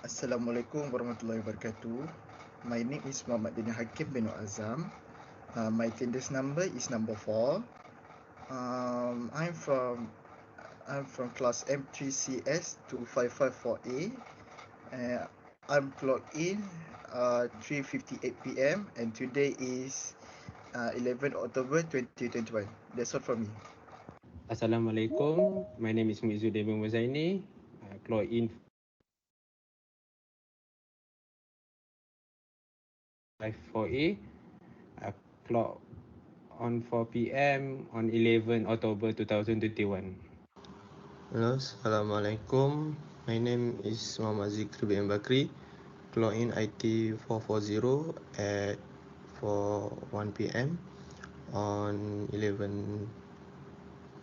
Assalamualaikum warahmatullahi wabarakatuh. My name is Muhammad Dini Hakim bin Azam. My attendance number is number 4. Um, I'm from I'm from class M3CS 2554A. I'm clocked in 3:58 p.m. and today is 11 October 2021. That's all from me. Assalamualaikum. My name is Mizuddin bin Muzaini. Clock in 54A. Clock on 4 p.m. on 11 October 2021. Hello, Assalamualaikum. My name is Muhammad Zikri bin Bakri. Clock in IT 440 at 4:01 p.m. on 11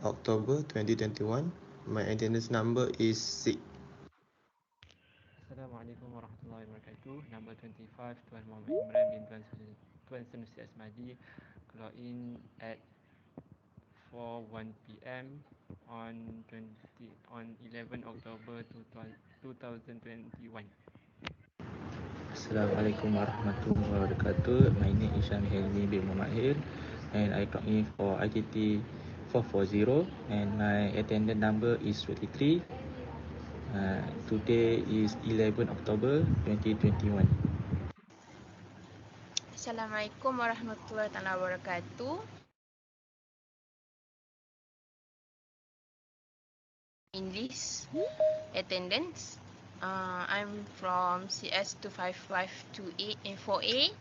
October 2021. My attendance number is 6. Assalamualaikum warahmatullahi wabarakatuh. Number 25 Tuan Muhammad Imran bin Tuan Sanusi Asmadi. Clock in at 4:01 p.m. on 11 October 2021. Assalamualaikum warahmatullahi wabarakatuh. My name is Syam Helmi bin Muhammad Hil and I clock in for ITT 440 and my attendance number is 23. Today is 11 October 2021. Assalamualaikum warahmatullahi wabarakatuh. English attendance. I'm from CS 25528 and 4A.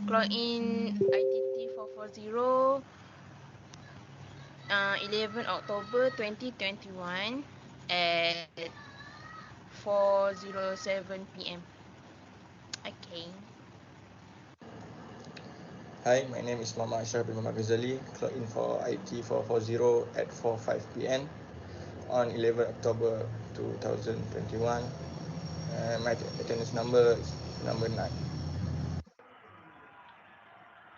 Clock in ITT 440 11 October 2021 at 4:07 p.m. Okay. Hi, my name is Muhammad Ashraf bin Muhammad Ghazali. Clock in for IT 440 at 4:05 p.m. on 11 October 2021. My attendance number is number 9.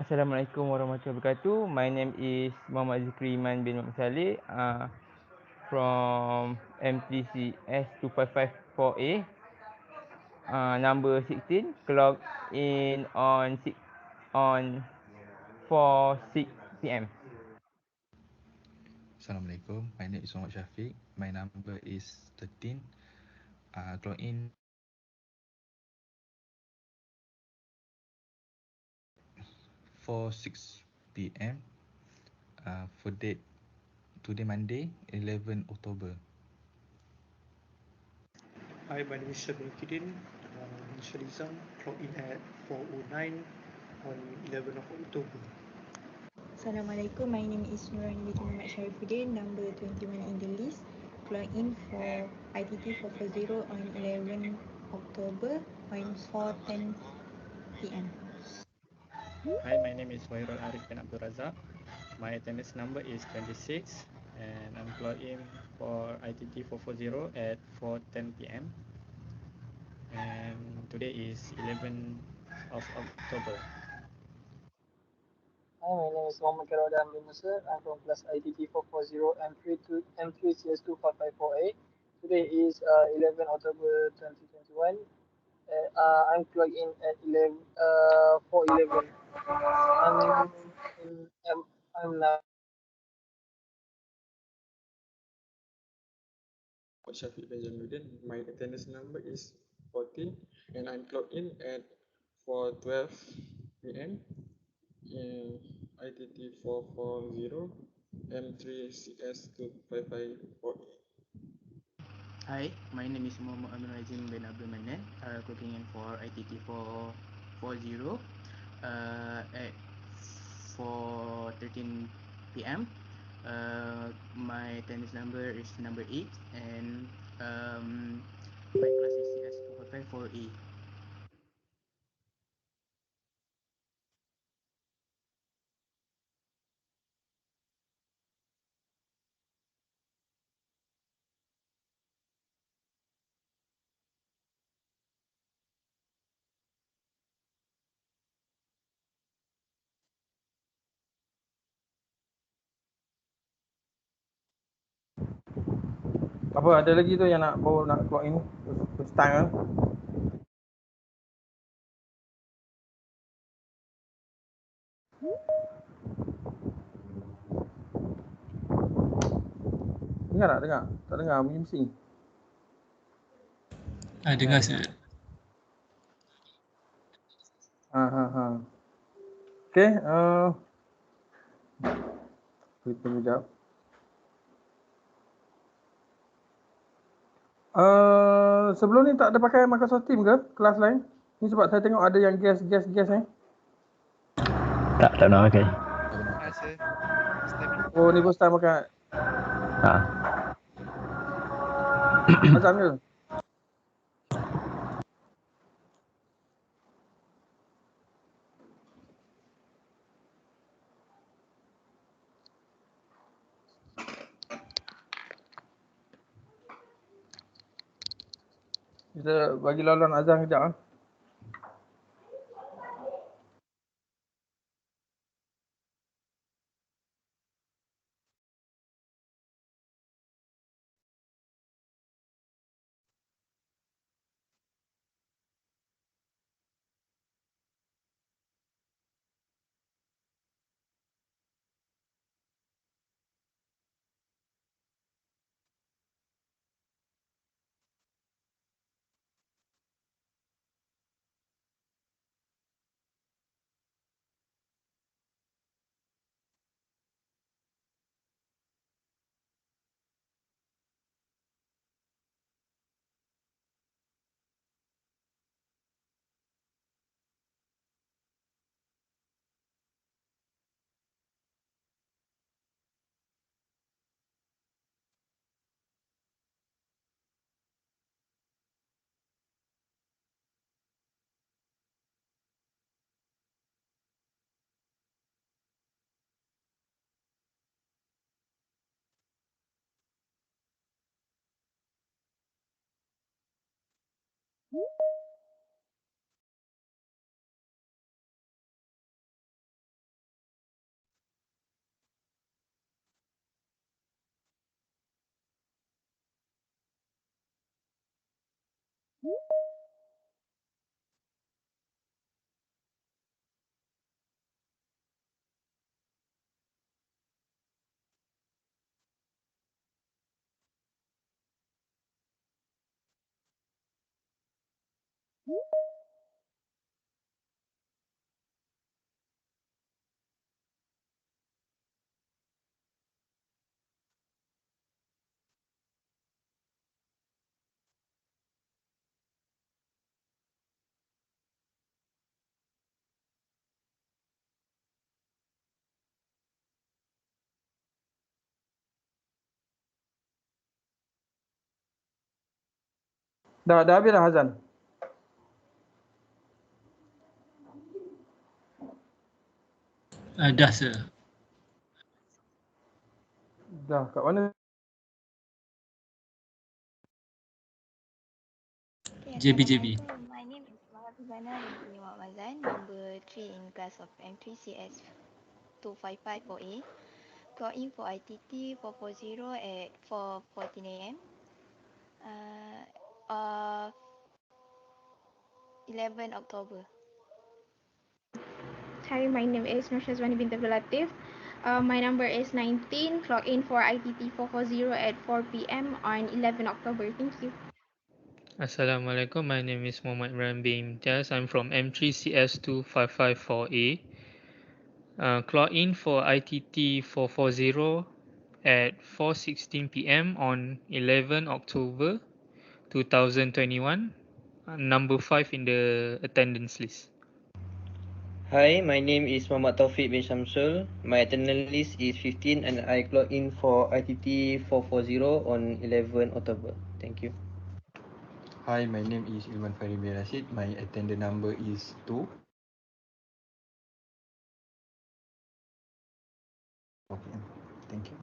Assalamualaikum warahmatullahi wabarakatuh. My name is Muhammad Zikri Iman bin Muhammad Saleh from MTCS 2554A. Number 16, clock in on 4:06 p.m. Assalamualaikum. My name is Muhammad Syafiq. My number is 13. Clock in 4:06 p.m. For date today Monday 11 October. Hi, my name is Shabir Kidin. Shalizam, clock in at 4:09 on 11 of October. Assalamualaikum, my name is Nurani binti Muhammad Sharifuddin, number 21 in the list. Clock in for ITT 440 on 11 October on 4:10 p.m. Hi, my name is Wairul Arif bin Abdul Razak. My attendance number is 26 and I'm clocked in for ITT 440 at 4:10 p.m. and today is 11 of October. Hi, my name is Muhammad Karodan bin Musa. I'm from class ITT 440 M3CS2554A. Today is 11 October 2021. I'm clocked in at 4:11. I'm now. Shafiq Benjamin. My attendance number is 14 and I'm clocked in at 4:12 p.m. in ITT 440 M3CS2554A. Hi, my name is Muhammad Amir Azim bin Abdul Manan, clocking in for ITT 440 at 4:13 p.m. My attendance number is number 8 and my class is CS 254A. Apa ada lagi tu yang baru nak clock in first time kan? Dengar tak? Dengar? Tak dengar bunyi mesin. Dengar sir. Okay, kita tunggu jap. Sebelum ni tak ada pakai Microsoft Teams ke kelas lain? Ni sebab saya tengok ada yang guest ni. Tak nak pakai. Oh, ni first time pakai. Azam ke? Kita bagi laluan azan kejap ah. Dah habis dah azan? Dah sir. Dah, kat mana? JB. My name is Mahafizana binti Muhammad Mazan, number 3 in class of M3CS 2554A. Clock in for ITT 440 at 4:14 AM. 11 October. Hi, my name is Nur Shazwani bint Abdul Latif. My number is 19. Clock in for ITT 440 at 4 PM on 11 October. Thank you. Assalamualaikum. My name is Muhammad Imran bin Imtiaz. I'm from M3CS2554A. Clock in for ITT 440 at 4:16 PM on 11 October 2021. Number 5 in the attendance list. Hi, my name is Muhammad Taufik bin Shamsul. My attendance list is 15 and I clock in for ITT 440 on 11 October. Thank you. Hi, my name is Ilman Fahri bin Rashid. My attendance number is 2. Okay, thank you.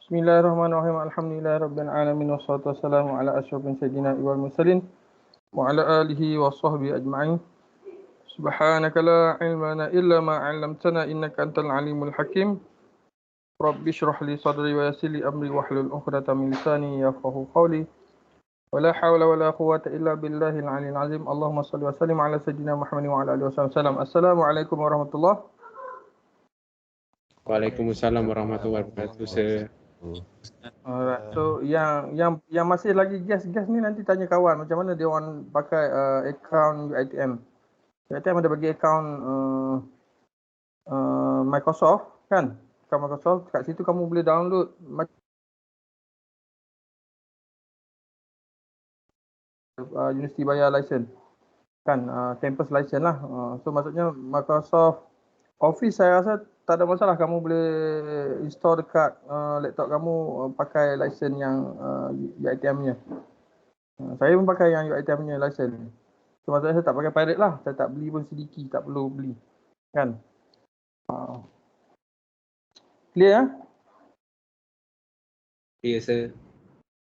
Bismillahirrahmanirrahim. Alhamdulillahirabbil alamin wassalatu wassalamu ala asyrafil sayyidina wal mursalin wa ala alihi wa sahbihi ajma'in. Subhanaka la ilma lana illa ma 'allamtana innaka antal alimul hakim. Rabbi shrah li sadri wa yassir li amri wahlul 'uqdatam min lisani yafqahu qawli. Wala hawla wala quwwata illa billahil 'aliyyil 'azim. Allahumma shalli wa sallim ala sayyidina Muhammadin wa ala alihi wasallam. Assalamualaikum warahmatullahi. Waalaikumsalam warahmatullahi wabarakatuh, sir. Alright. So yang masih lagi guest ni nanti tanya kawan macam mana dia orang pakai account UiTM. UiTM ada bagi account Microsoft kan? Account Microsoft kat situ kamu boleh download University bayar license kan, campus license lah. So maksudnya Microsoft Office saya rasa tak ada masalah, kamu boleh install dekat laptop kamu pakai license yang UiTM-nya. Saya pun pakai yang UiTM-nya license. So maksudnya saya tak pakai pirate lah, saya tak beli pun sedikit, tak perlu beli kan. Clear? Yes, sir.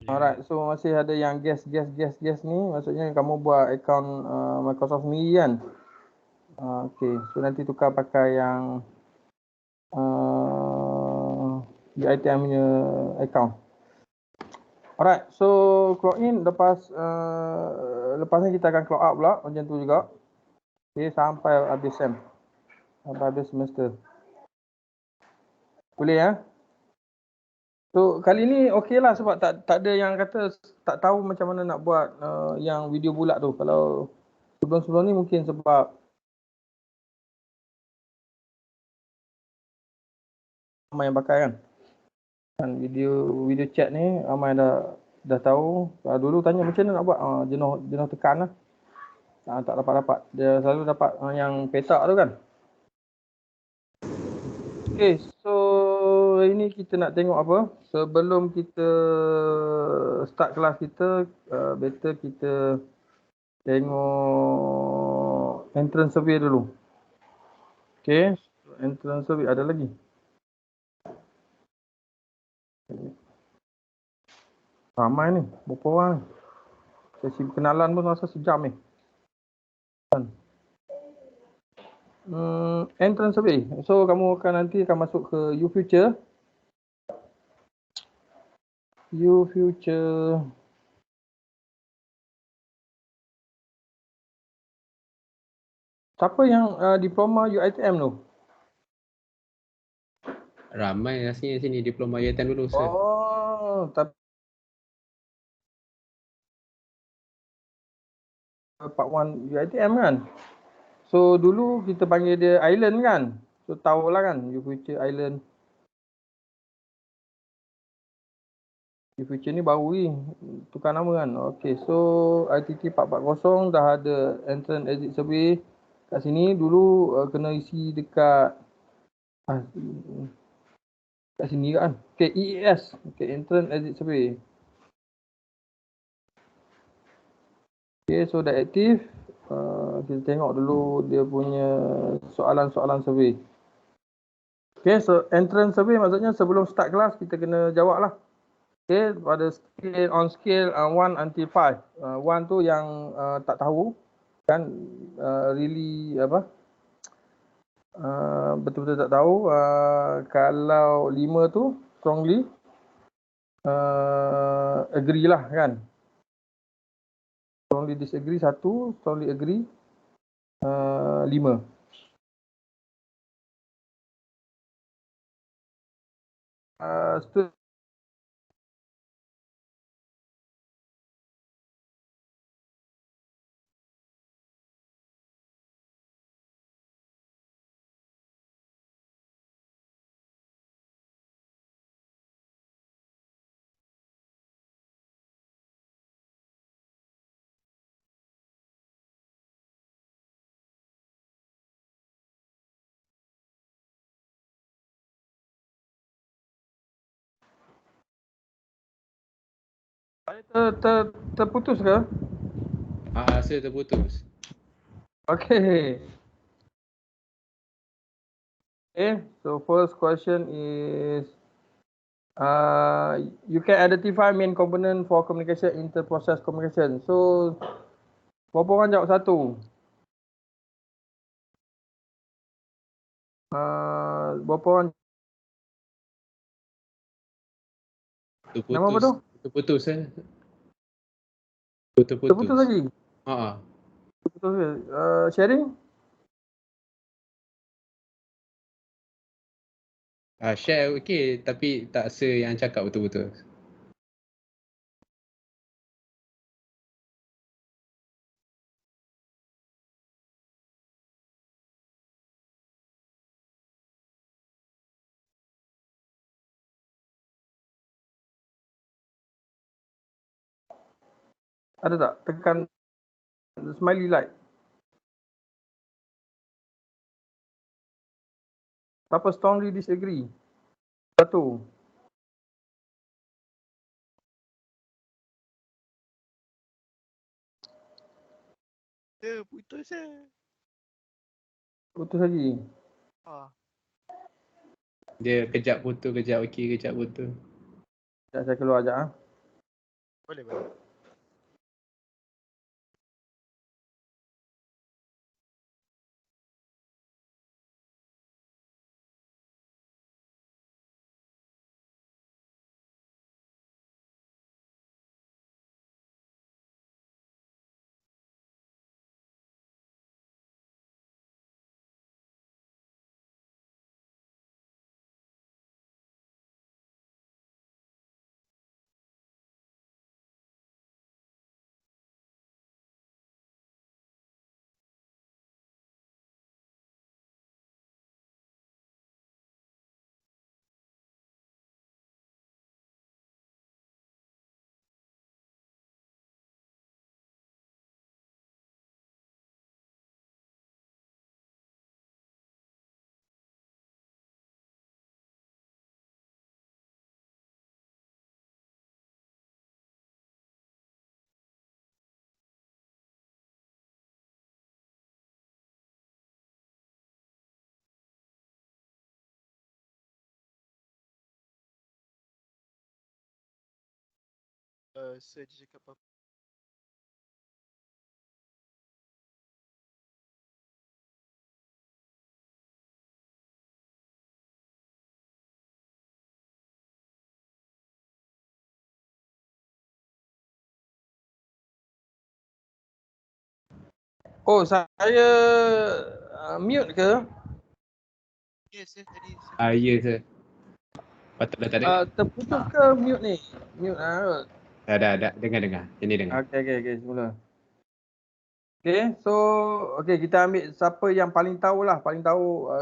Alright, so masih ada yang guest ni, maksudnya kamu buat account Microsoft sendiri kan. Okay, so nanti tukar pakai yang UiTM punya account. Alright, so clock in lepas ni kita akan clock out pula macam tu juga. Okay, sampai habis sem. Sampai habis semester. Boleh ya? So kali ni okey lah sebab tak ada yang kata tak tahu macam mana nak buat yang video bulat tu. Kalau sebelum-sebelum ni mungkin sebab ramai yang pakai kan video chat ni ramai dah tahu. Dulu tanya macam mana nak buat, jenuh tekan lah, tak dapat dia selalu dapat yang petak tu kan. Okay, so ini kita nak tengok apa sebelum kita start kelas kita. Better kita tengok entrance survey dulu. Okay, entrance survey ada lagi. Ramai ni, berapa orang ni? Sesi kenalan pun rasa sejam ni. Entrance survey. So kamu nanti akan masuk ke UFuture. Siapa yang diploma UiTM tu? Ramai rasanya sini diploma UiTM dulu, sir. Oh, tapi Part 1 UiTM kan. So dulu kita panggil dia Island kan. So tahulah kan UFuture Island. UFuture ni baru ni tukar nama kan. Okay, so ITT 440 dah ada entrance exit survey kat sini. Dulu kena isi dekat kat sini kan. Okay, EES. Okay, entrance exit survey. Okay, so dah aktif. Kita tengok dulu dia punya soalan-soalan survey. Okay, so entrance survey maksudnya sebelum start kelas kita kena jawab lah. Okay, pada scale 1 until 5. 1 tu yang tak tahu kan, really apa, betul-betul tak tahu. Kalau 5 tu strongly agree lah kan. Strongly disagree 1, strongly agree 5. Terputus ke? Saya terputus. Okay. Okay, so first question is You can identify main component for communication, inter-process communication. So, berapa orang jawab satu? Berapa orang? Nama apa tu? Terputus Terputus. Terputus lagi? Terputus ke? Sharing? Share okey, tapi tak yang cakap betul-betul. Ada tak? Tekan smiley light. Siapa strongly disagree? Satu. Putus Putus lagi. Dia kejap putus, kejap okey, kejap putus. Sekejap saya keluar sekejap. Boleh. Saya cakap apa? Oh, saya mute ke? Yes, tadi. Ya, sir. Patut dah tak ada. Terputus ke mute ni? Mute Dah. Dengar. Ini dengar. Okay, semula. Okay, so kita ambil siapa yang paling tahu lah,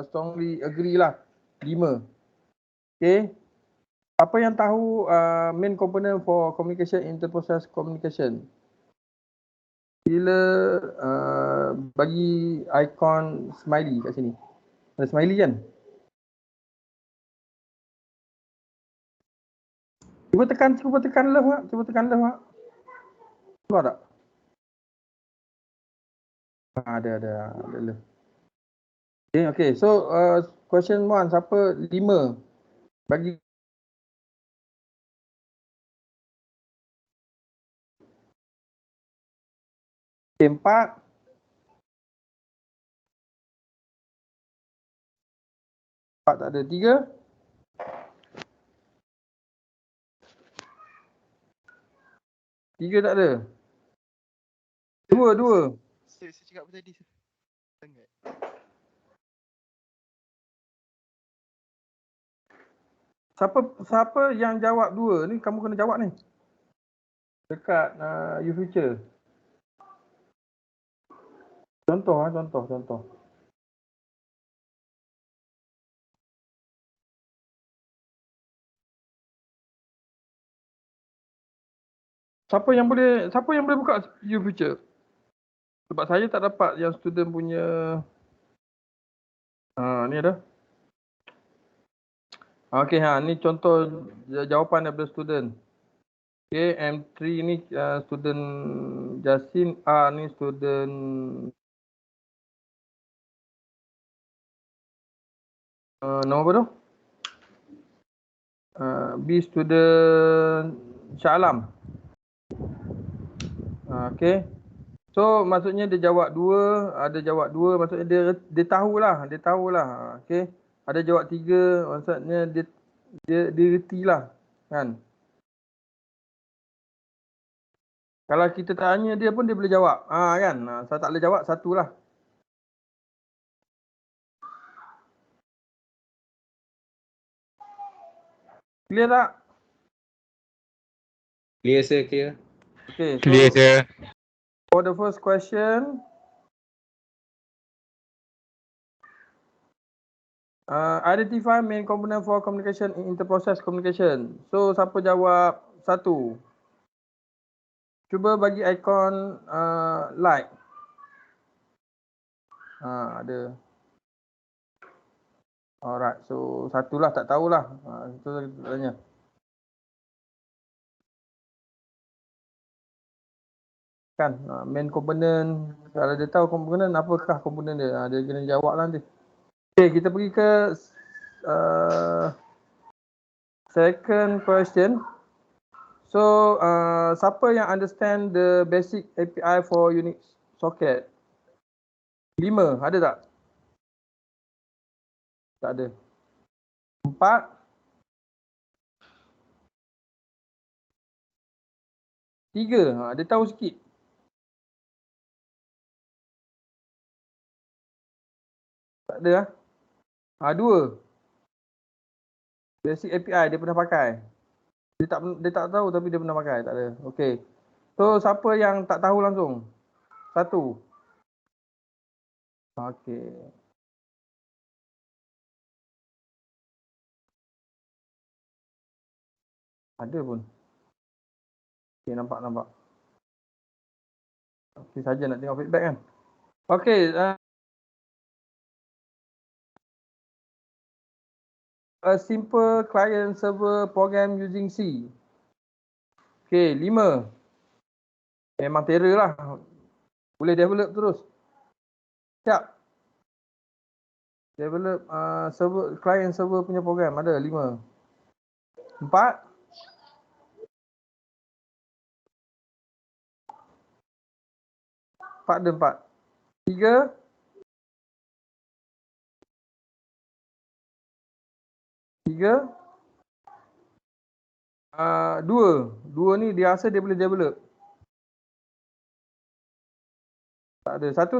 strongly agree lah. 5. Okay. Apa yang tahu main component for communication, inter-process communication? Sila bagi icon smiley kat sini. Ada smiley kan? Cuba tekan love mak. Keluar tak? Ada love. Okay. So question 1, siapa 5? Bagi empat. Tak ada. 3. Tiga tak ada. Dua. Saya cakap apa tadi? Sangat. Siapa yang jawab 2 ni, kamu kena jawab ni. Dekat YouFuture. Contoh. Siapa yang boleh buka YouFuture? Sebab saya tak dapat yang student punya ni ada. Okey, ni contoh jawapan daripada student. Okay, M3 ni student Jasin, ni student nama apa tu? B student Shah Alam. Okay. So maksudnya dia jawab dua, ada jawab dua, maksudnya dia tahulah, dia tahulah. Okay. Ada jawab tiga, maksudnya dia retilah, kan. Kalau kita tanya dia pun dia boleh jawab. Kan. Saya tak boleh jawab, satulah. Clear tak? Clear sir, clear. Okay, so Clear, sir. for the first question, identify main component for communication in interprocess communication. So siapa jawab satu? Cuba bagi ikon like. Ada. Alright, so satulah, tak tahulah. Itu kita tanya. Kan, main component, kalau dia tahu component, apakah component dia? Dia kena jawab lah nanti. Okay, kita pergi ke second question. So, siapa yang understand the basic API for Unix socket? 5, ada tak? Tak ada. 4. 3, dia tahu sikit. Tak ada lah. 2. Basic API dia pernah pakai. Dia tak tahu tapi dia pernah pakai, tak ada. Okay. So siapa yang tak tahu langsung? 1. Okay. Ada pun. Okay, nampak. Okay, saja nak tengok feedback kan. Okay. A simple client server program using C. Okay, 5. Memang terror lah. Boleh develop terus. Siap. Develop client server punya program. Ada 5. 4. 4 ada 4. 3. 2 ni dia rasa dia boleh develop. Tak ada. 1.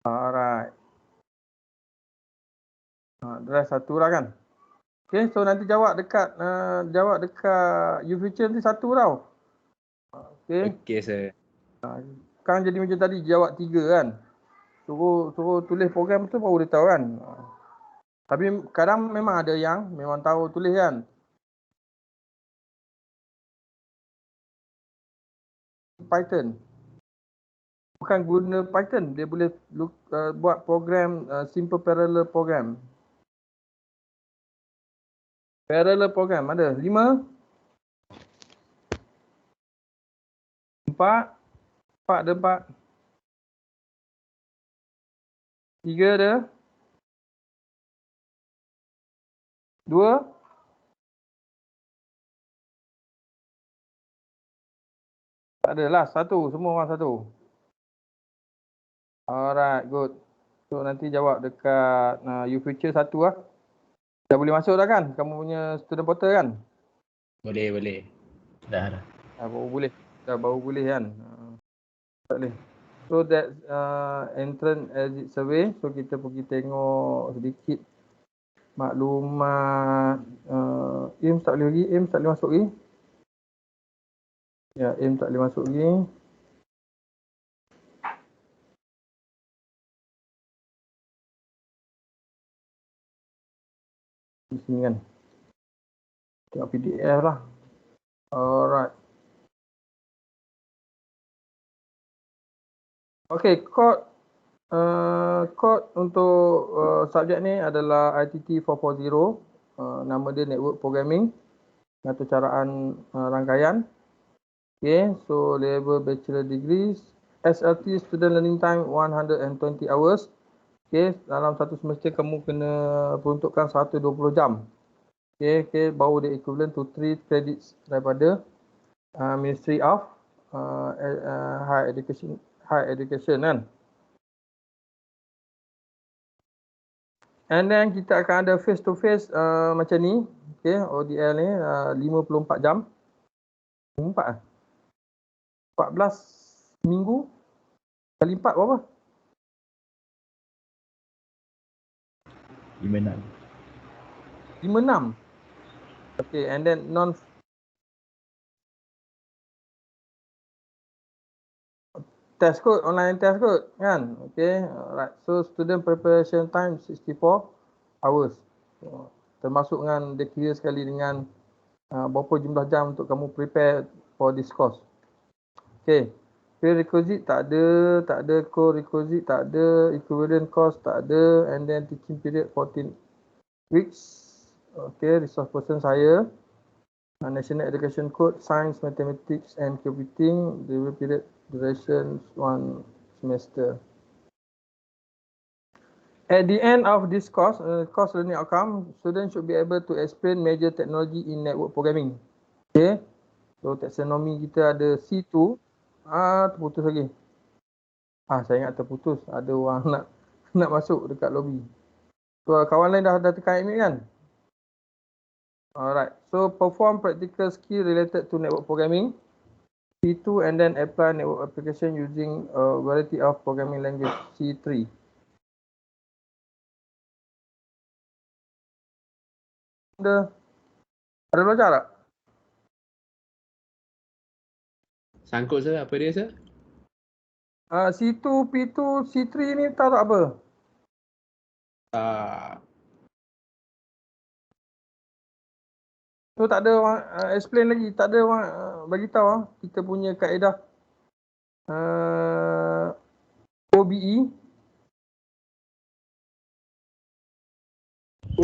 Alright. Drive 1 lah kan. Okay, so nanti jawab dekat uFuture nanti 1 tau. Okay. Okay sir. Kan jadi macam tadi jawab 3 kan. Suruh tulis program tu baru dia tahu kan. Tapi kadang memang ada yang memang tahu tulis kan. Python. Bukan guna Python, dia boleh buat program simple parallel program. Parallel program ada 5. 4 ada 4. 3 ada. 2. Tak ada lah, 1. Semua orang 1. Alright, good. So nanti jawab dekat uFuture 1 lah. Dah boleh masuk dah kan? Kamu punya student portal kan? Boleh. Dah. Baru boleh kan? Tak boleh. So that's entrance exit survey. So kita pergi tengok sedikit maklumat. Aim tak boleh masuk lagi. Ya, Aim tak boleh masuk lagi. Di sini kan. Tengok PDF lah. Alright. Okay, code untuk subjek ni adalah ITT 440. Nama dia Network Programming. Atau caraan rangkaian. Okay, so level Bachelor Degrees. SLT Student Learning Time 120 hours. Okay, dalam satu semester kamu kena peruntukkan 120 jam. Okay, baru dia equivalent to 3 credits daripada Ministry of Higher Education kan. And then kita akan ada face to face macam ni. Okay, ODL ni 54 jam. 54 14 minggu kali 4 berapa? 56. 56. Okay, and then test code, online test code kan. Okay, alright. So student preparation time 64 hours. Termasuk dengan dia kira sekali dengan berapa jumlah jam untuk kamu prepare for this course. Okay. Prerequisite tak ada, core requisite tak ada, equivalent course tak ada, and then teaching period 14 weeks. Okay, resource person saya. National Education Code, Science, Mathematics and Computing, delivery period duration 1 semester. At the end of this course, course learning outcome, students should be able to explain major technology in network programming. Okay, so taxonomy kita ada C2. Terputus lagi. Saya ingat terputus. Ada orang nak masuk dekat lobby. So kawan lain dah tekan admit kan? Alright. So perform practical skill related to network programming. C2 and then apply network application using a variety of programming language. C3. Ada belajar tak? Sangkut sir, apa dia sir? C2, P2, C3 ni tahu tak apa? Tak. So tak ada orang explain lagi, tak ada orang bagi tahu kita punya kaedah OBE.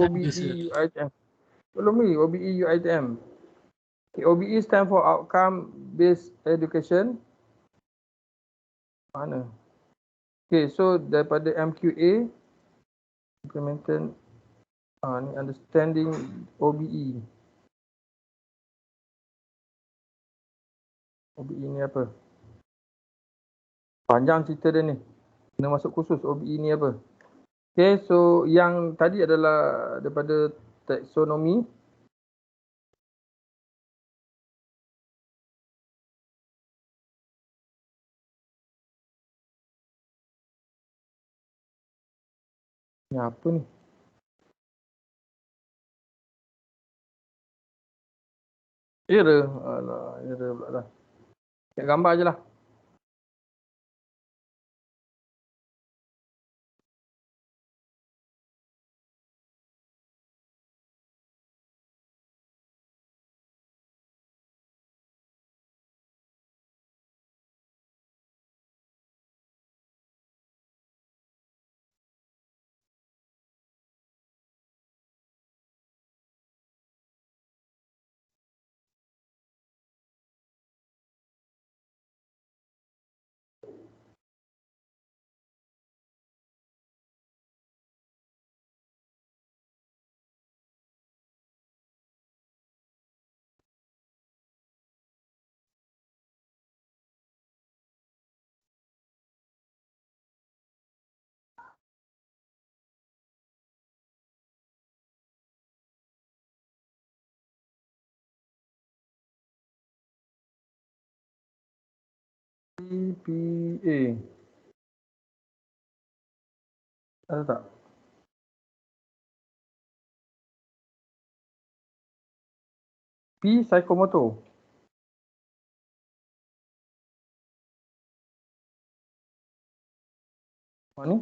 OBE UITM. Belum ni, OBE UITM. Okay, OBE stand for Outcome Based Education. Mana? Okay, so daripada MQA implemented ni understanding OBE. OBE ni apa? Panjang cerita dia ni. Kena masuk khusus OBE ni apa? Okay, so yang tadi adalah daripada taxonomy. Ni apa ni? Error. Alah, error pula dah. Tengok gambar je lah. PA. Ada tak? P psychomotor. Mana ni?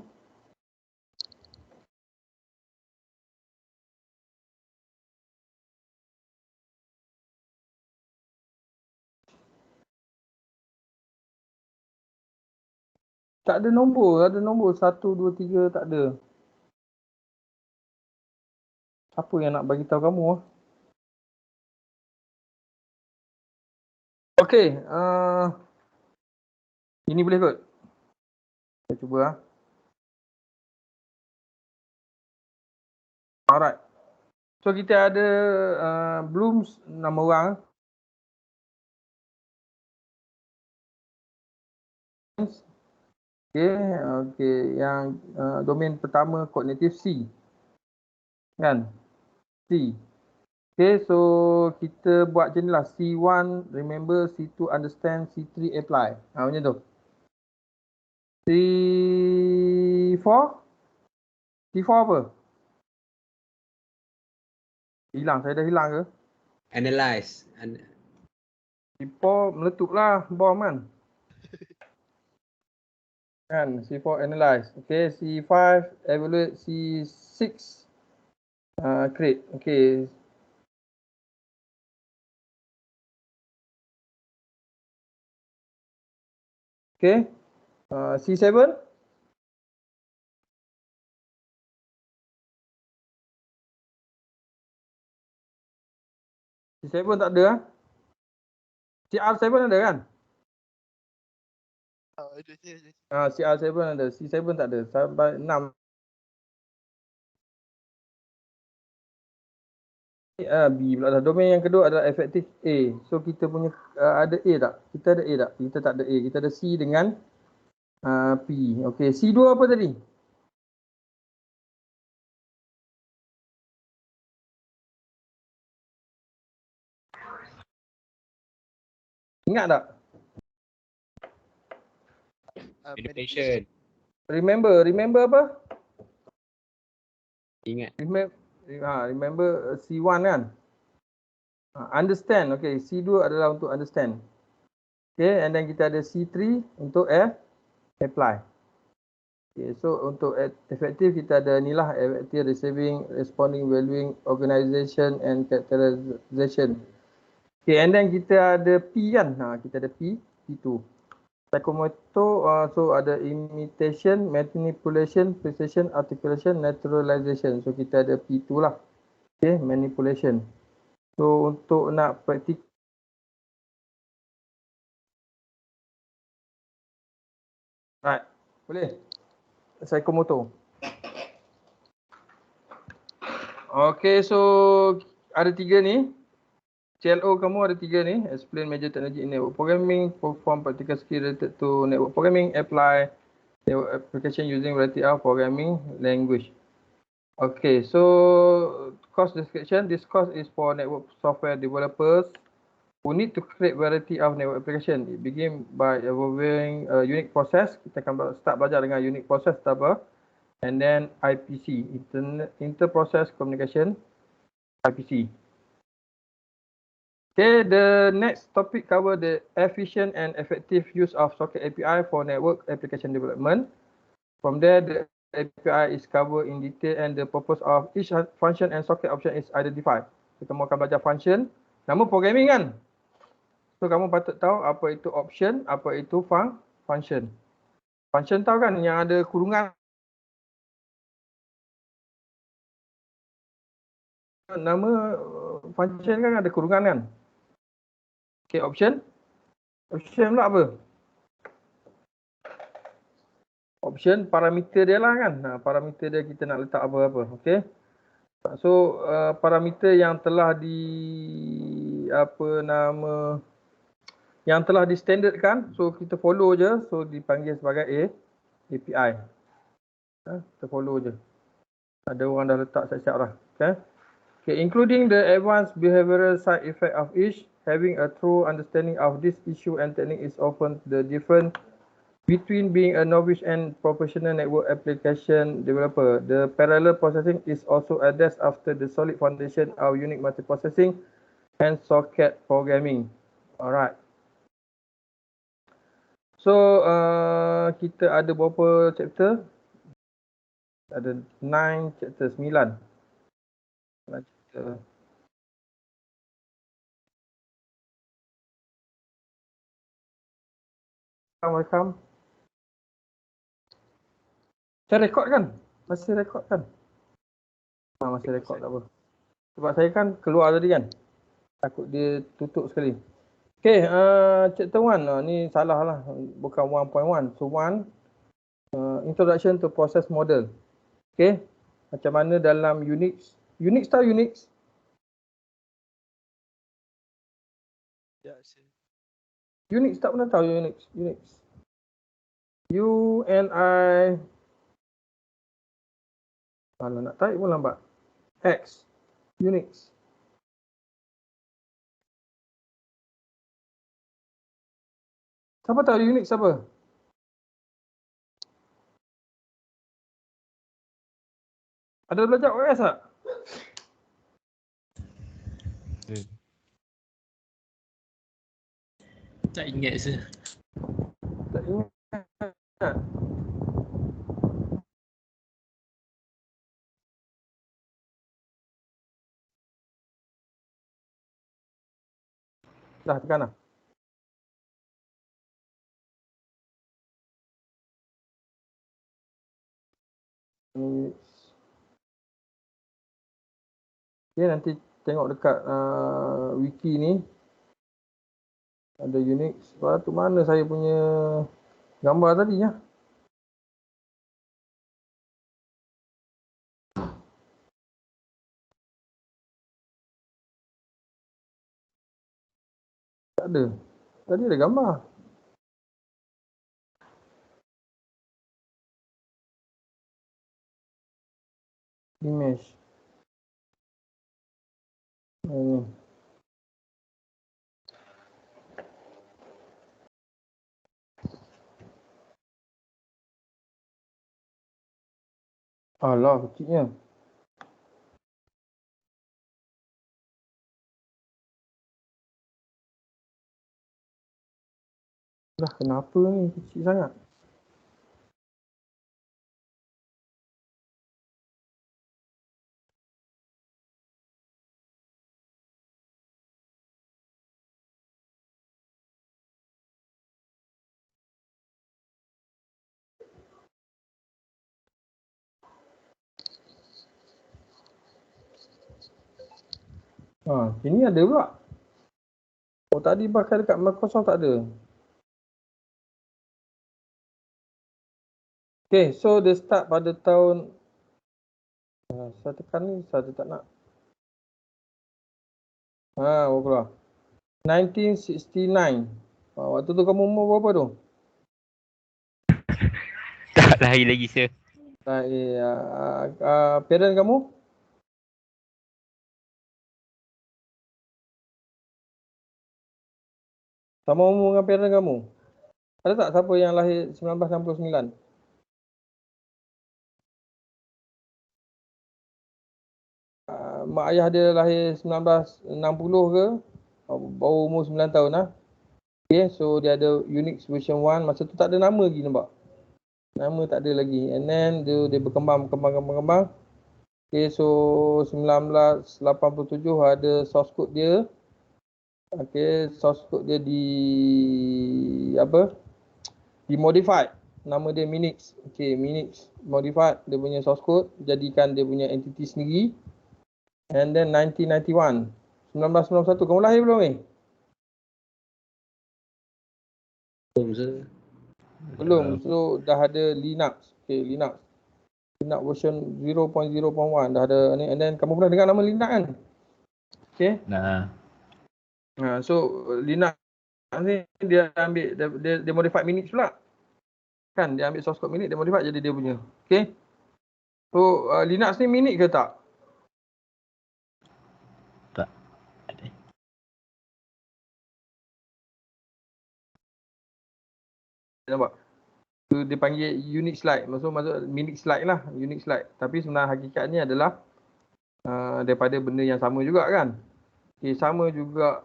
Tak ada nombor, ada nombor 1, 2, 3 tak ada. Siapa yang nak bagi tahu kamu? Okey, ini boleh kot. Saya cuba Alright. So kita ada belum 6 orang. Okay. Yang domain pertama kognitif C. Kan? C. Okay, so kita buat macam ni lah. C1 remember, C2 understand, C3 apply. Macam tu. C4? C4 apa? Hilang, saya dah hilang ke? Analyze. C4 meletup lah bom kan? Kan, C4 analyze. Okay, C5 evaluate, C6 create. Okay. Okay. C7. C7 tak ada. CR7 ada kan? CR7 ada. C7 tak ada. Sampai 6. B pula dah. Domain yang kedua adalah efektif A. So kita punya ada A tak? Kita ada A tak? Kita tak ada A. Kita ada C dengan P. Okay. C2 apa tadi? Ingat tak? Meditation. Remember apa? Ingat. Remember C1 kan? Understand. Okay, C2 adalah untuk understand. Okay, and then kita ada C3 untuk apply. Okay, so untuk effective kita ada ni lah, effective receiving, responding, valuing, organization and characterization. Okay, and then kita ada P kan? Kita ada P2. Psychomotor, so ada imitation, manipulation, precision, articulation, naturalization. So kita ada P2 lah. Okay, manipulation. So untuk nak praktik. Right, boleh? Psychomotor. Okay, so ada 3 ni. CLO kamu ada 3 ni. Explain major technology in network programming, perform practical skill related to network programming, apply network application using variety of programming language. Okay, so course description. This course is for network software developers who need to create variety of network application. It begin by evolving a unique process. Kita akan start belajar dengan unique process apa? And then IPC, inter-process communication, IPC. Okay, the next topic cover the efficient and effective use of socket API for network application development. From there, the API is covered in detail and the purpose of each function and socket option is identified. So, kamu akan belajar function. Nama programming kan? So, kamu patut tahu apa itu option, apa itu function. Function tahu kan yang ada kurungan. Nama function kan ada kurungan kan? Okay, option. Option pula apa? Option parameter dia lah kan. Parameter dia kita nak letak apa-apa. Okay. So parameter yang telah yang telah di-standardkan. So kita follow je. So dipanggil sebagai API. Kita follow je. Ada orang dah letak siap-siap lah. Okay. Okay, including the advanced behavioral side effect of each. Having a true understanding of this issue and technique is often the difference between being a novice and professional network application developer. The parallel processing is also addressed after the solid foundation of unique multiprocessing and socket programming. Alright. So kita ada berapa chapter? Ada 9 chapter, 9 chapter. Welcome. Saya rekod kan? Masih rekod kan? Masih rekod tak apa. Sebab saya kan keluar tadi kan? Takut dia tutup sekali. Okay, chapter 1 ni salah lah. Bukan 1.1. So 1, introduction to process model. Okay, macam mana dalam Unix Unix tahu Unix? Ya, sir. Unix tak pernah tahu Unix. Unix. UNI. Kalau nak type pun lambat. X. Unix. Siapa tahu Unix apa? Ada belajar OS tak? Tak ingat sir. Tak ingat. Dah tekan dah. Okay, nanti tengok dekat wiki ni. Ada Unix. Lepas tu mana saya punya gambar tadi ya? Tak ada. Tadi ada gambar. Image. Ini. Alah, kecilnya. Dah, kenapa ni kecil sangat? Sini ada pula. Oh, tadi pakai dekat Microsoft tak ada. Okay, so dia start pada tahun saya tekan ni, saya tak nak. Baru keluar. 1969. Waktu tu kamu umur berapa tu? Tak lahir lagi sir. Parent kamu? Sama umur dengan parent kamu? Ada tak siapa yang lahir 1969? Mak ayah dia lahir 1960 ke? Baru umur 9 tahun lah. Okay, so dia ada Unix version 1. Masa tu tak ada nama lagi nampak. Nama tak ada lagi. And then dia berkembang. Okay, so 1987 ada source code dia. Okay, source code dia dimodified. Nama dia Minix. Okay, Minix modified dia punya source code, jadikan dia punya entity sendiri. And then 1991. 1991 kamu lahir belum ni? Belum sir. Belum. So dah ada Linux. Okay, Linux version 0.0.1 dah ada ni. And then kamu pernah dengar nama Linux kan? Okay. Nah. So Linux ni dia ambil dia modify Minix pula. Kan dia ambil source code Minix, dia modify jadi dia punya. Okay. So Linux ni Minix ke tak? Tak. Nampak? So, dia panggil Unix Lite. Maksud Minix Lite lah. Unix Lite. Tapi sebenarnya hakikatnya adalah daripada benda yang sama juga kan. Okay, sama juga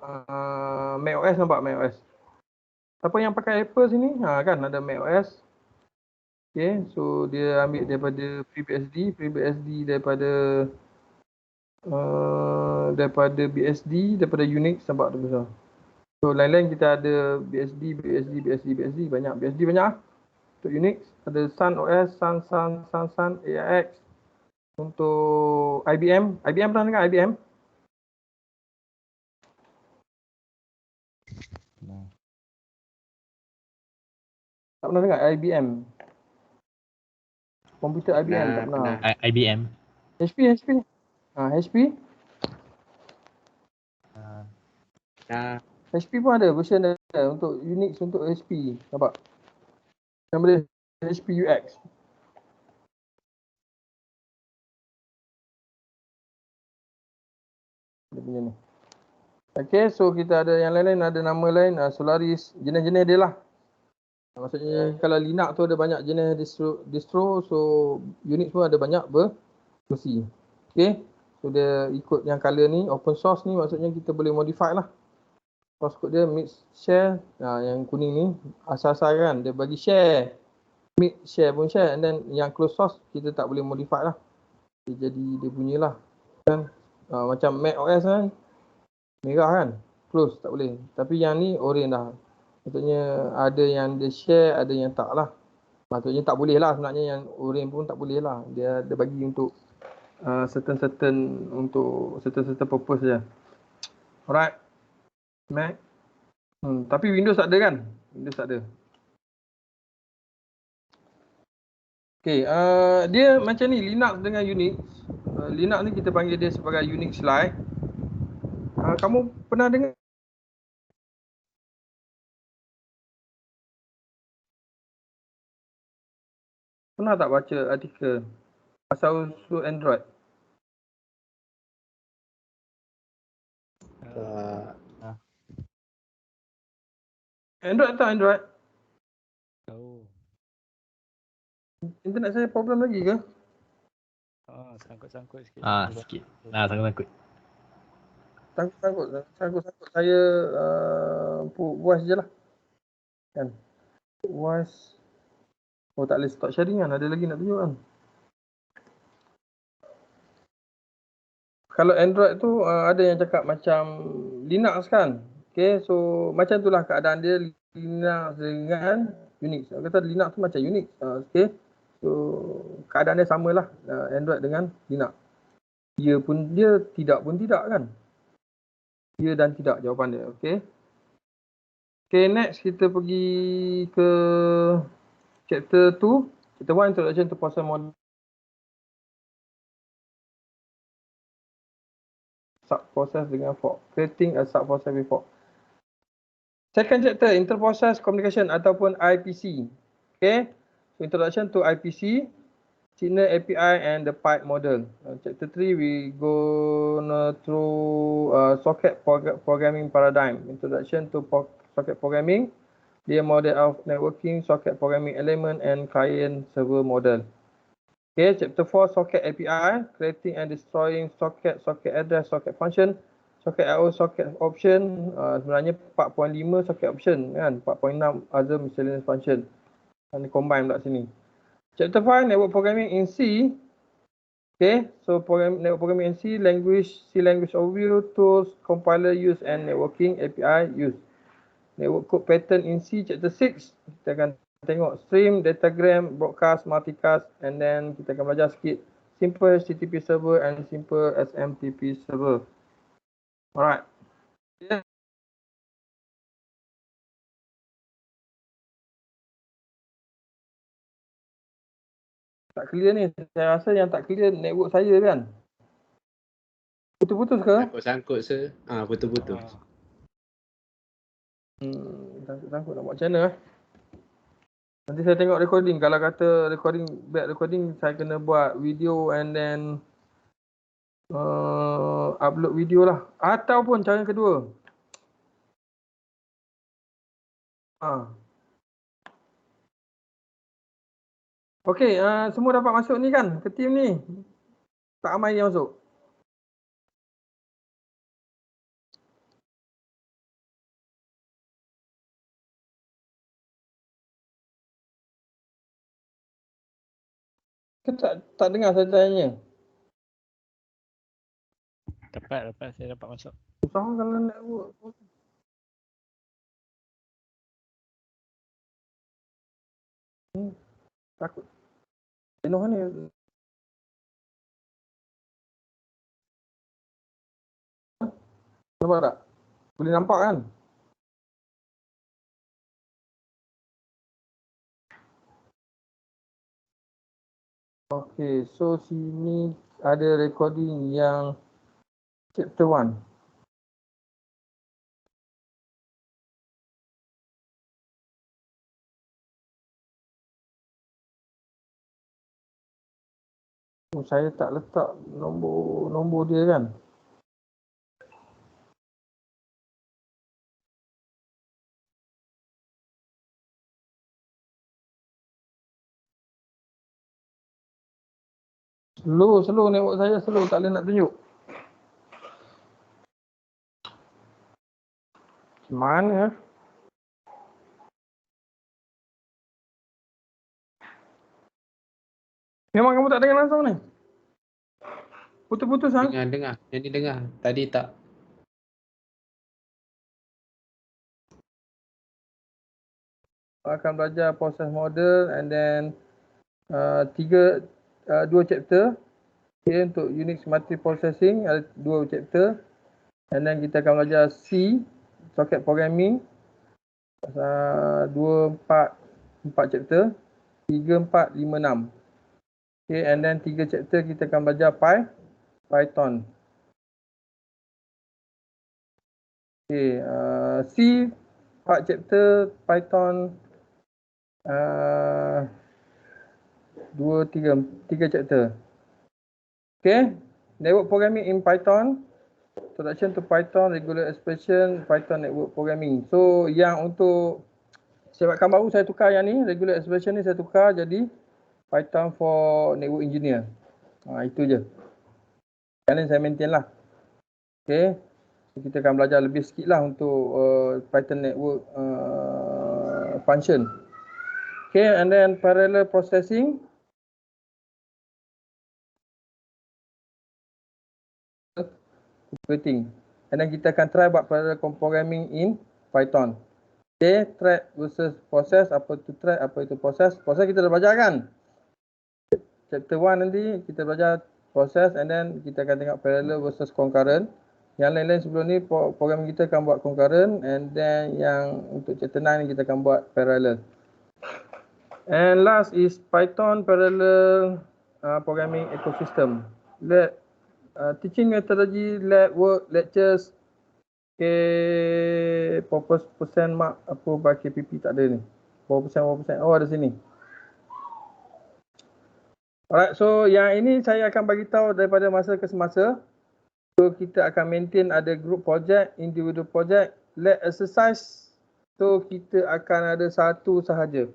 macOS, nampak macOS. Siapa yang pakai Apple sini? Kan ada macOS. Okay, so dia ambil daripada FreeBSD daripada BSD, daripada Unix, nampak tu besar. So lain-lain kita ada BSD banyak. BSD banyak lah. Untuk Unix ada Sun OS, Sun AIX. Untuk IBM pernah dengar IBM? Tak pernah dengar IBM. Komputer IBM tak pernah. IBM. HP. HP? HP pun ada version dia untuk Unix untuk HP. Nampak? Nama dia HP UX. Dia punya ni. Okay, so kita ada yang lain-lain, ada nama lain, Solaris, jenis-jenis dia lah. Maksudnya kalau Linux tu ada banyak jenis distro, so Unix pun ada banyak versi. Okay, so dia ikut yang color ni, open source ni maksudnya kita boleh modify lah. Source code dia mix share, yang kuning ni asal-asal kan, dia bagi share. Mix share pun share, and then yang close source kita tak boleh modify lah. Dia jadi dia punya lah. Kan? Macam Mac OS kan, merah kan, close tak boleh. Tapi yang ni orange dah. Maksudnya ada yang dia share, ada yang tak lah. Maksudnya tak boleh lah sebenarnya, yang orange pun tak boleh lah. Dia bagi untuk certain untuk certain purpose je. Alright. Mac. Tapi Windows tak ada kan? Windows tak ada. Okay, dia macam ni, Linux dengan Unix. Linux ni kita panggil dia sebagai Unix Lite. Kamu pernah dengar? Pernah tak baca artikel asal-usul Android? Android tak Android? Tahu. Internet saya problem lagi ke? Sangkut-sangkut sikit. Sikit. Sangkut-sangkut. Sangkut-sangkut. Saya voice je lah. Kan? Voice. Oh, tak boleh stop sharing kan? Ada lagi nak tunjuk kan? Kalau Android tu ada yang cakap macam Linux kan? Okay, so macam itulah keadaan dia, Linux dengan Unix. Saya kata Linux tu macam Unix. Okay, so keadaan dia samalah Android dengan Linux. Dia pun dia, tidak pun tidak kan? Ya dan tidak jawapan dia. Okay. Okay, next kita pergi ke chapter 2. Chapter 1, Introduction to Process Model. Sub-process dengan fork. Creating a sub-process with fork. Second chapter, Inter-Process Communication ataupun IPC. Okay. So, Introduction to IPC, Signal API and the pipe model. Chapter 3, we gonna through socket programming paradigm. Introduction to socket programming, the model of networking, socket programming element and client server model. Okay, chapter 4, socket API, creating and destroying socket address, socket function, socket IO, socket option. Sebenarnya 4.5 socket option kan, 4.6 other miscellaneous function. Ini combine pula sini. Chapter 5, network programming in C. Okay, so network programming in C, C language overview, tools, compiler use and networking API use. Network code pattern in C, chapter 6. Kita akan tengok stream, datagram, broadcast, multicast, and then kita akan belajar sikit simple HTTP server and simple SMTP server. Alright. Tak clear ni. Saya rasa yang tak clear network saya kan. Putus-putus ke? Sangkut-sangkut sir. Putus-putus. Sangkut-sangkut nak buat macam mana? Nanti saya tengok recording. Kalau kata recording, back recording, saya kena buat video and then upload video lah. Ataupun cara kedua. Okey, semua dapat masuk ni kan? Ke team ni? Tak ramai yang masuk. Tak dengar saya tanya. Dapat, saya dapat masuk. Susah kalau network. Takut. Jenuh ni. Nampak tak? Boleh nampak kan? Okay, so sini ada recording yang chapter 1. Saya tak letak nombor dia kan. Slow network saya, slow, tak boleh nak tunjuk. Mana? Memang kamu tak dengar langsung ni? Putus-putus kan? Dengar. Jadi dengar. Tadi tak. Akan belajar process model and then 2 chapter. Okay, untuk Unix multiprocessing ada 2 chapter. And then kita akan belajar C, socket programming. 4 chapter. 3, 4, 5, 6. Okay, and then 3 chapter kita akan belajar Python. Okay, C 4 chapter, Python 3 chapter. Okay, network programming in Python, introduction to Python, regular expression, Python network programming. So yang untuk sebabkan baru saya tukar yang ni, regular expression ni saya tukar jadi Python for network engineer. Itu je. Yang ni saya maintain lah. Okay, kita akan belajar lebih sikit lah untuk Python network function. Okay, and then parallel processing. Operating. And then kita akan try buat parallel programming in Python. Okay, thread versus process. Apa itu thread, apa itu proses. Proses kita dah belajar kan? Chapter 1 nanti kita belajar proses and then kita akan tengok parallel versus concurrent. Yang lain-lain sebelum ni program kita akan buat concurrent and then yang untuk chapter 9 ni kita akan buat parallel. And last is Python parallel programming ecosystem. Teaching methodology, lab work, lectures. Okay, percent mark apa by KPP tak ada ni. Berapa persen. Oh, ada sini. Alright, so yang ini saya akan bagi tahu daripada masa ke semasa. So kita akan maintain ada group project, individual project, lab exercise. So kita akan ada satu sahaja.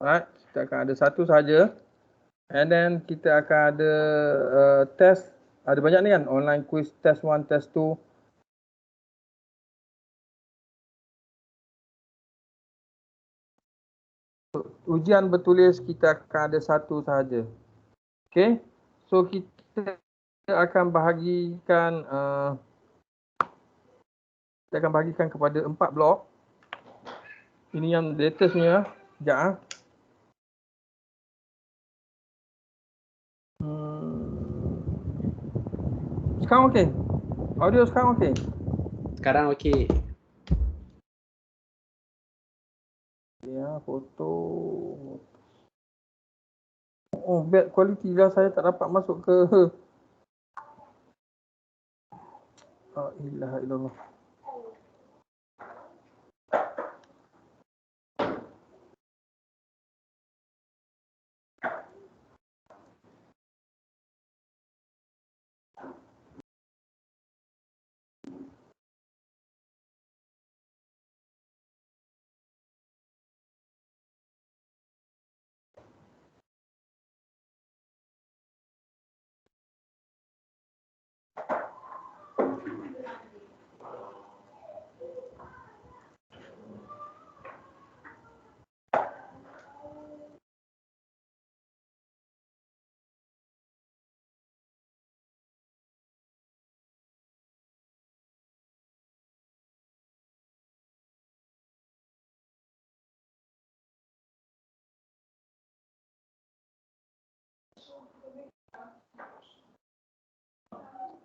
Alright, kita akan ada satu sahaja. And then kita akan ada test. Ada banyak ni kan, online quiz, test 1, test 2. Ujian bertulis kita akan ada satu sahaja. Okay, so kita akan bahagikan kepada 4 blok. Ini yang latestnya. Sekejap. Sekarang okey? Audio sekarang okey? Sekarang okey. Ya, foto. Oh, bad quality lah, saya tak dapat masuk ke. La ilaha illallah.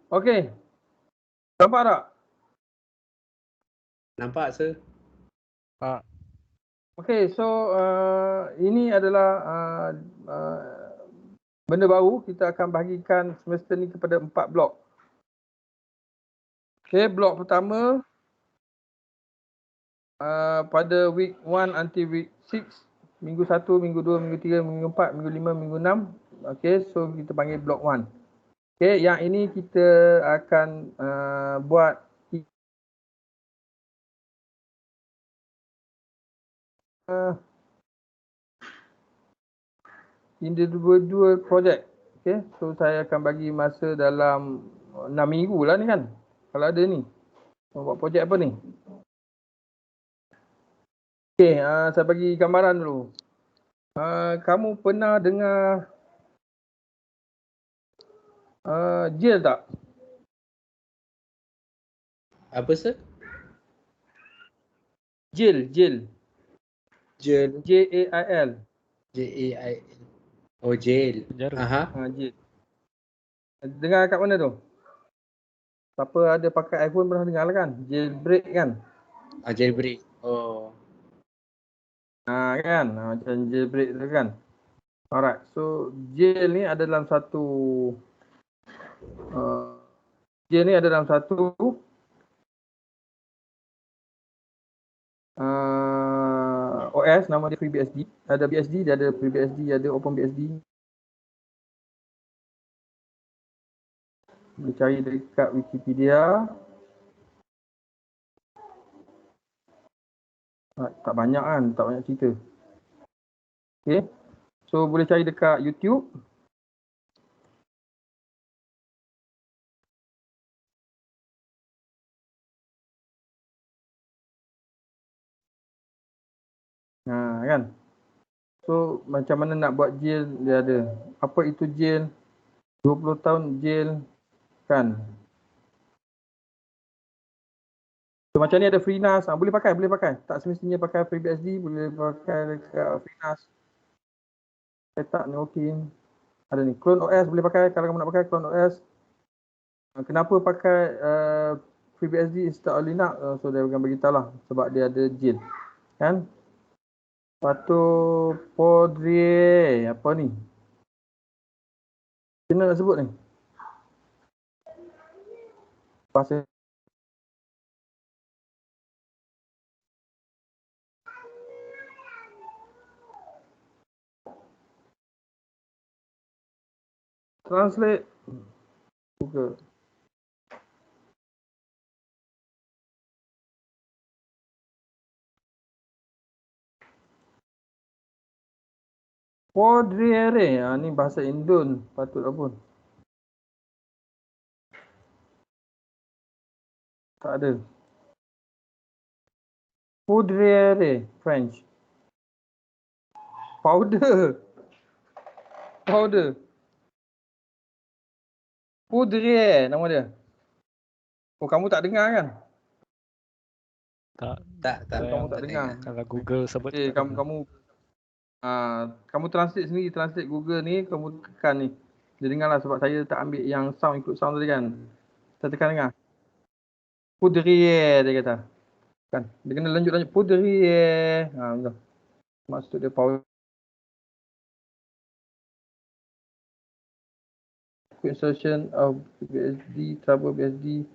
Okey. Nampak tak? Nampak, sir. Pak. Okey, so ini adalah benda baru, kita akan bahagikan semester ni kepada 4 blok. Okay, blok pertama pada week 1 until week 6, minggu 1, minggu 2, minggu 3, minggu 4, minggu 5, minggu 6. Okay, so kita panggil blok 1. Okay, yang ini kita akan buat individual project. Okay, so saya akan bagi masa dalam 6 minggu lah ni kan. Kalau ada ni. Buat projek apa ni? Okay, saya bagi gambaran dulu. Kamu pernah dengar jail tak? Apa sir? Jail. Jail. J-A-I-L. J-A-I-L. Oh, jail. Aha. Jail. Dengar kat mana tu? Siapa ada pakai iPhone pernah dengar lah kan? Jailbreak kan? Jailbreak. Oh. Kan? Macam jailbreak tu kan? Alright. So, jail ni ada dalam satu OS, nama dia FreeBSD. Ada BSD, dia ada FreeBSD, ada OpenBSD. Boleh cari dekat Wikipedia. Tak banyak kan, tak banyak cerita. Okay. So boleh cari dekat YouTube. Kan. So macam mana nak buat jail, dia ada. Apa itu jail? 20 tahun jail kan. So macam ni ada FreeNAS, boleh pakai. Tak semestinya pakai FreeBSD, boleh pakai dekat FreeNAS. Setup networking. Ada ni, Clone OS boleh pakai kalau kamu nak pakai Clone OS. Kenapa pakai FreeBSD instead of Linux? So dia akan beritahu lah sebab dia ada jail. Kan? Lepas tu Podre, apa ni? Macam mana nak sebut ni? Bahasa translate Google. Podriere, ni bahasa Indon, patutlah pun. Tak ada. Podriere, French. Powder. Podriere, nama dia. Oh, kamu tak dengar kan? Tak. Kamu tak dengar. Kalau Google sebut kamu translate sendiri, translate Google ni, kamu tekan ni. Dia dengarlah sebab saya tak ambil yang sound, ikut sound tadi kan. Saya tekan dengar. Poudrier dia kata. Kan. Dia kena lanjut Poudrier. Betul. Maksud dia power. Quick insertion of BSD, trouble BSD.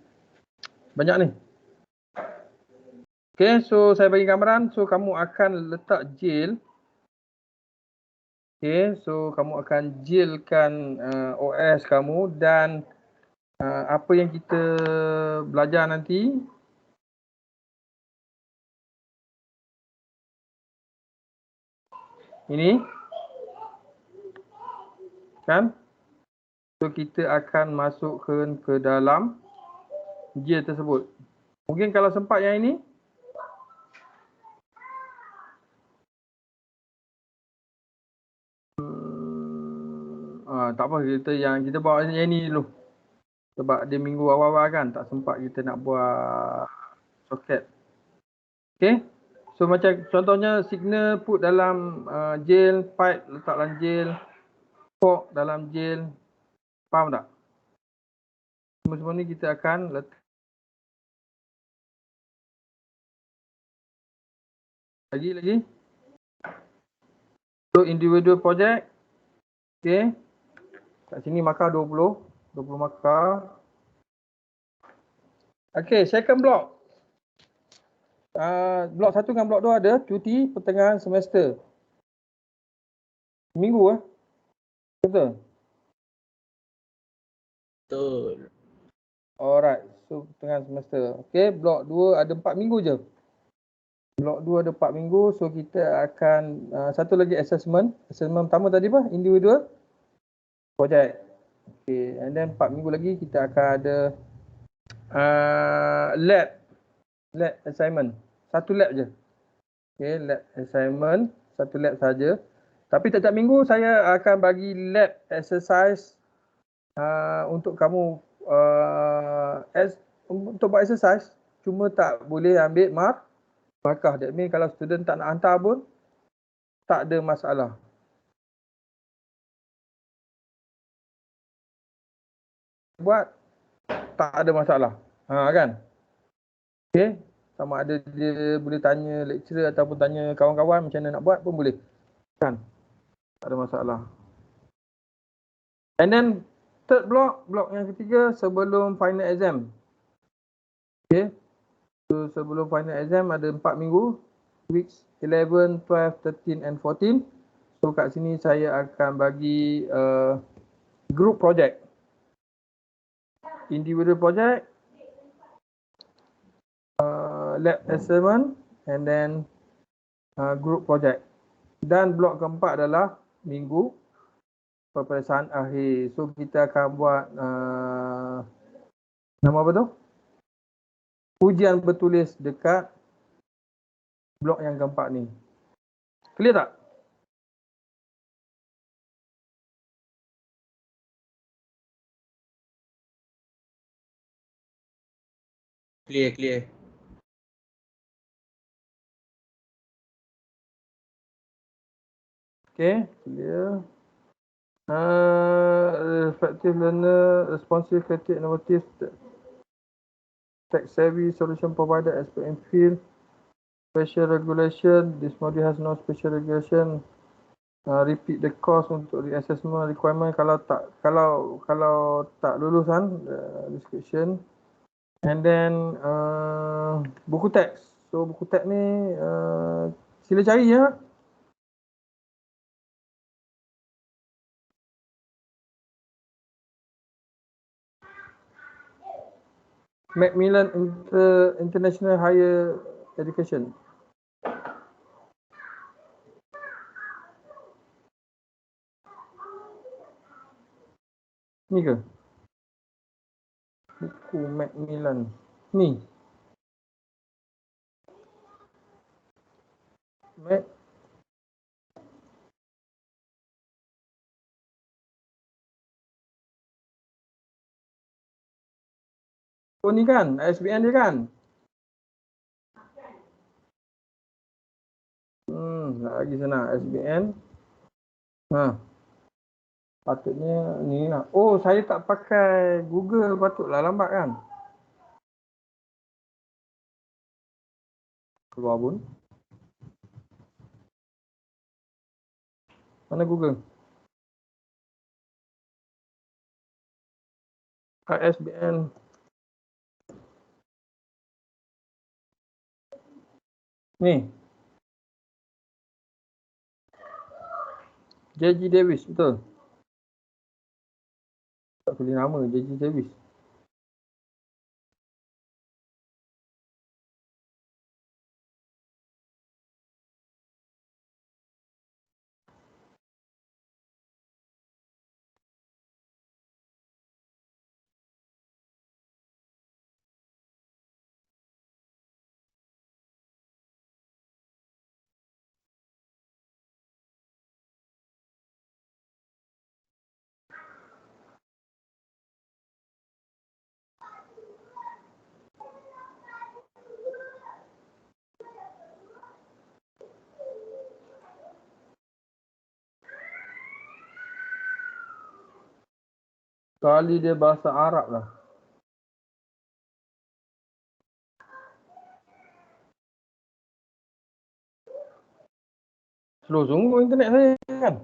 Banyak ni. Okay, so saya bagi gambaran. So kamu akan letak jail. Okay, so kamu akan jailkan OS kamu dan apa yang kita belajar nanti ini kan, so kita akan masukkan ke dalam jail tersebut. Mungkin kalau sempat yang ini tak apa, kita bawa yang ni dulu. Sebab dia minggu awal-awal kan, tak sempat kita nak buat soket. Okay. So macam contohnya signal put dalam jail, pipe letak dalam jail, fork dalam jail. Faham tak? Semua ni kita akan letak. Lagi. So individual project. Okay. Kat sini markah 20 markah. Okey, second block. Blok 1 dengan blok 2 ada cuti pertengahan semester. Minggu Betul? Betul. Alright, so pertengahan semester. Okey, blok 2 ada 4 minggu je. Blok 2 ada 4 minggu, so kita akan satu lagi assessment. Assessment pertama tadi apa? Individual project. Okey, and then 4 minggu lagi kita akan ada lab assignment. Satu lab je. Okey, lab assignment, satu lab saja. Tapi setiap minggu saya akan bagi lab exercise untuk kamu untuk buat exercise, cuma tak boleh ambil markah. That means kalau student tak nak hantar pun tak ada masalah. Buat tak ada masalah. Kan? Okey, sama ada dia boleh tanya lecturer ataupun tanya kawan-kawan macam mana nak buat pun boleh. Kan? Tak ada masalah. And then third block yang ketiga sebelum final exam. Okay. So sebelum final exam ada 4 minggu. Weeks 11, 12, 13 and 14. So kat sini saya akan bagi group project. Individual project. Lab assignment. And then group project. Dan blok keempat adalah minggu peperiksaan akhir. So kita akan buat nama apa tu? Ujian bertulis dekat blok yang keempat ni. Clear tak? Clear. Okay, clear. Effective learner, responsive, creative, innovative, tech savvy, solution provider, expert in field, special regulation. This module has no special regulation. Repeat the course untuk reassessment requirement kalau tak lulus kan description. And then buku teks. So buku teks ni sila cari ya. Macmillan International Higher Education. Ni ke? Buku Macmillan. Ni. Oh ni kan, ISBN dia kan? Lagi sana ISBN. Patutnya ni lah. Oh, saya tak pakai Google, patutlah lambat kan? Keluar pun. Mana Google? ISBN. Ni. JG Davis, betul? Tak tulis nama JG Davis. Kali dia bahasa Arab lah. Slow sungguh internet saya kan.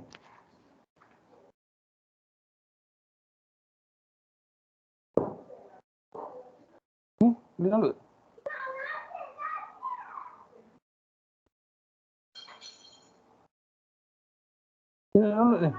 Boleh download? Boleh download ni?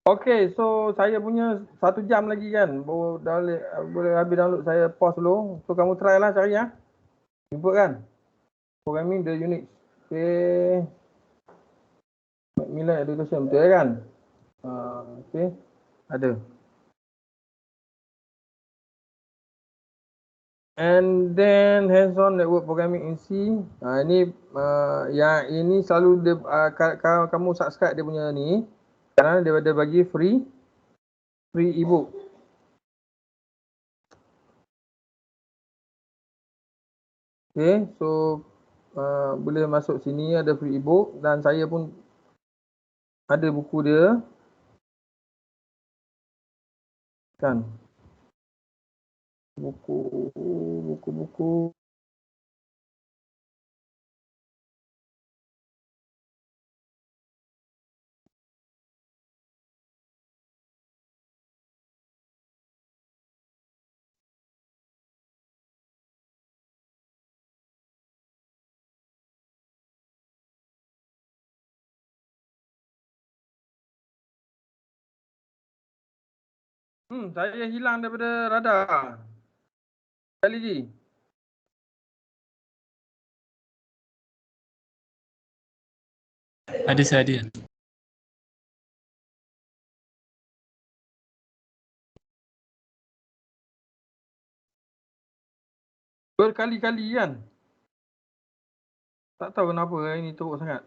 Okay, so saya punya 1 jam lagi kan. Boleh habis download, saya pause dulu. So kamu try lah cari ya. Jumpa kan? Programming the Unix. Okay. Macmillan Education, betul kan? Okay. Ada. And then hands-on network programming in C. Yang ini selalu dia, kamu subscribe dia punya ni. Kerana dia bagi free ebook. Okay, so boleh masuk sini, ada free ebook dan saya pun ada buku dia. Kan. Buku. Saya hilang daripada radar. Sekali lagi. Ada saya ada. Berkali-kali kan. Tak tahu kenapa ini teruk sangat.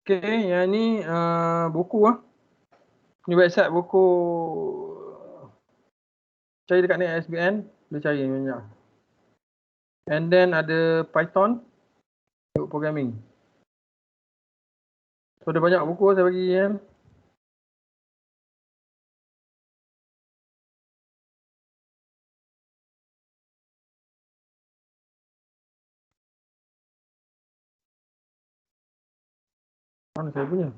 Okay, yang ni buku lah. Ni website buku. Cari dekat ni ISBN, boleh cari banyak. And then ada Python untuk programming. So ada banyak buku saya bagi ya. Mana saya punya?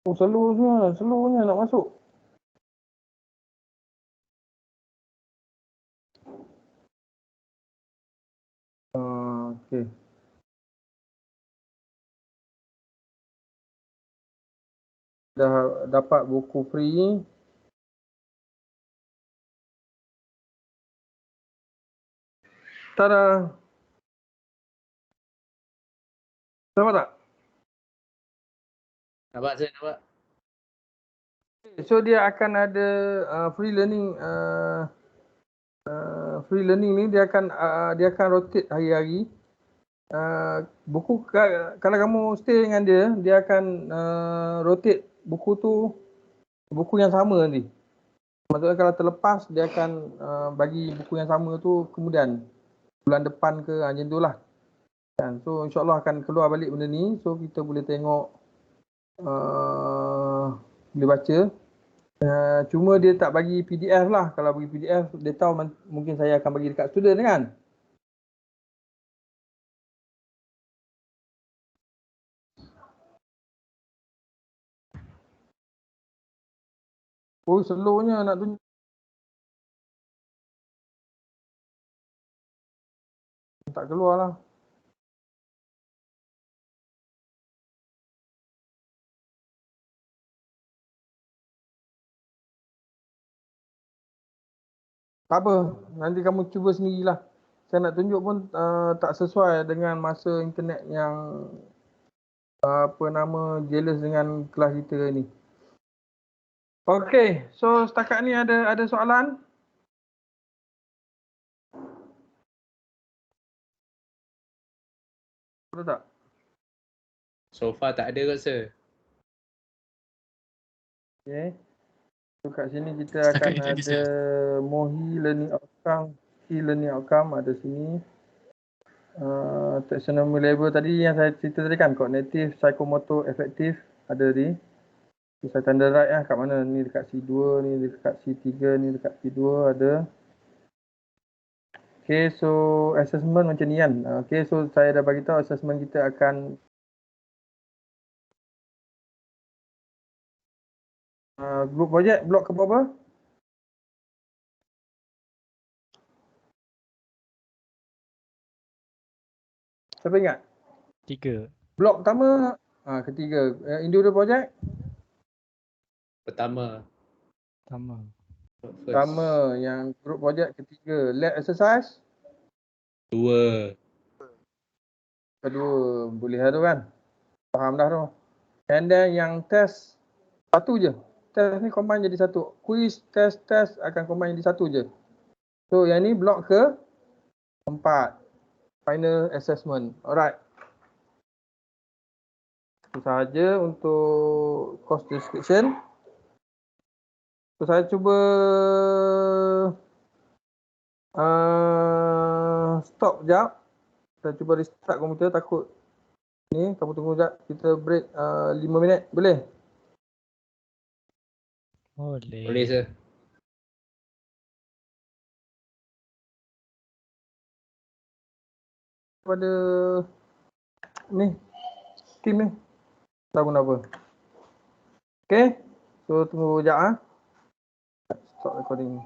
Oh, seluruhnya nak masuk. Okay. Dah dapat buku free. Tada. Nampak tak? Nampak saya nampak. So dia akan ada free learning ni dia akan rotate hari-hari. Buku kalau kamu stay dengan dia akan rotate buku tu buku yang sama nanti. Maksudnya kalau terlepas dia akan bagi buku yang sama tu kemudian bulan depan ke macam tu lah. Kan? So insyaAllah akan keluar balik benda ni. So kita boleh tengok boleh baca. Cuma dia tak bagi PDF lah. Kalau bagi PDF dia tahu mungkin saya akan bagi dekat student kan. Oh, slownya nak tunjuk. tak keluar lah. Tak apa, nanti kamu cuba sendirilah. Saya nak tunjuk pun tak sesuai dengan masa internet yang jealous dengan kelas kita ni. Okey, so setakat ni ada soalan? Betul tak? So far tak ada kot sir. Okay. So kat sini kita akan ada Mohi learning outcome, key learning outcome ada sini. Taxonomy label tadi yang saya cerita tadi kan, cognitive, psychomotor, affective ada ni. So, saya tanda right lah kat mana, ni dekat C2, ni dekat C3, ni dekat C2 ada. Okay, so assessment macam ni kan. Okay, so saya dah bagi tahu assessment kita akan group project blok ke berapa? Siapa ingat? 3. Blok pertama, ketiga. Individual project? Pertama. Pertama, yang group project ketiga. Lab exercise? 2. Kedua, boleh lah tu kan? Faham dah tu. And then yang test, satu je. Test ni combine jadi satu. Quiz, test akan combine jadi satu je. So yang ni blok ke 4. Final assessment. Alright. Itu sahaja untuk course description. So saya cuba stop sekejap. Saya cuba restart komputer, takut ni. Kamu tunggu sekejap. Kita break 5 minit. Boleh? Boleh sir. Pada ni tim ni tak guna apa. Okay, so tunggu sekejap stop recording.